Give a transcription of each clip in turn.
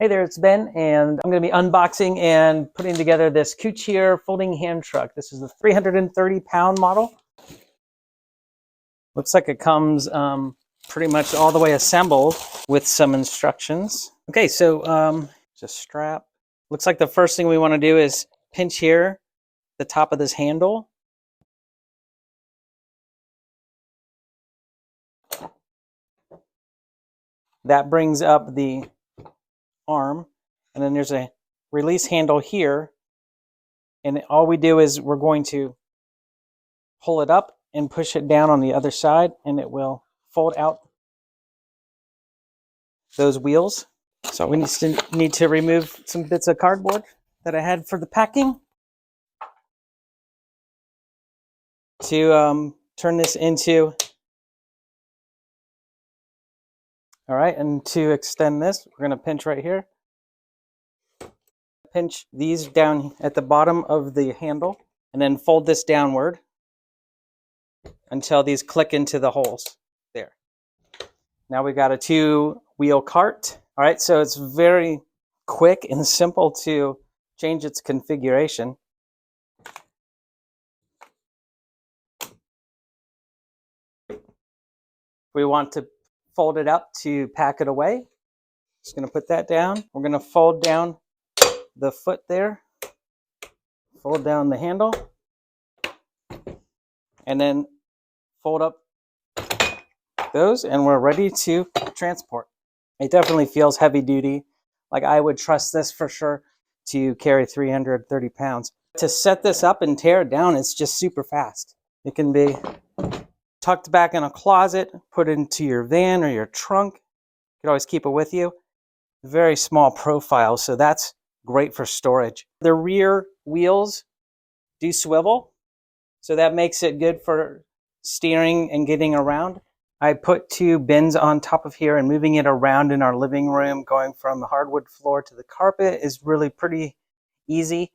Hey there, it's Ben, and I'm going to be unboxing and putting together this Coocheer folding hand truck. This is the 330-pound model. Looks like it comes pretty much all the way assembled with some instructions. Okay, so just strap. Looks like the first thing we want to do is pinch here the top of this handle. That brings up the arm, and then there's a release handle here, and all we do is we're going to pull it up and push it down on the other side, and it will fold out those wheels. So we need to remove some bits of cardboard that I had for the packing to turn this into. All right, and to extend this, we're going to pinch right here. Pinch these down at the bottom of the handle, and then fold this downward until these click into the holes there. Now we got a 2-wheel cart. All right, so it's very quick and simple to change its configuration. We want to fold it up to pack it away. Just going to put that down. We're going to fold down the foot there, fold down the handle, and then fold up those, and we're ready to transport. It definitely feels heavy duty. Like, I would trust this for sure to carry 330 pounds. To set this up and tear it down, it's just super fast. It can be tucked back in a closet, put into your van or your trunk. You can always keep it with you. Very small profile, so that's great for storage. The rear wheels do swivel, so that makes it good for steering and getting around. I put 2 bins on top of here, and moving it around in our living room, going from the hardwood floor to the carpet, is really pretty easy.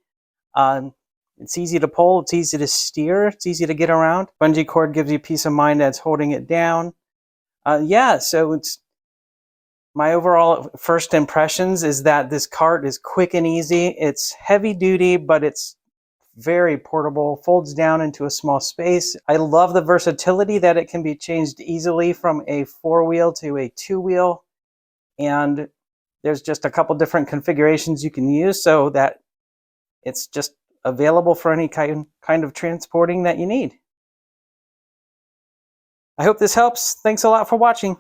It's easy to pull, it's easy to steer, it's easy to get around. Bungee cord gives you peace of mind that's holding it down. Yeah, so it's my overall first impressions is that this cart is quick and easy. It's heavy duty, but it's very portable, folds down into a small space. I love the versatility that it can be changed easily from a 4-wheel to a 2-wheel. And there's just a couple different configurations you can use so that it's just available for any kind of transporting that you need. I hope this helps. Thanks a lot for watching.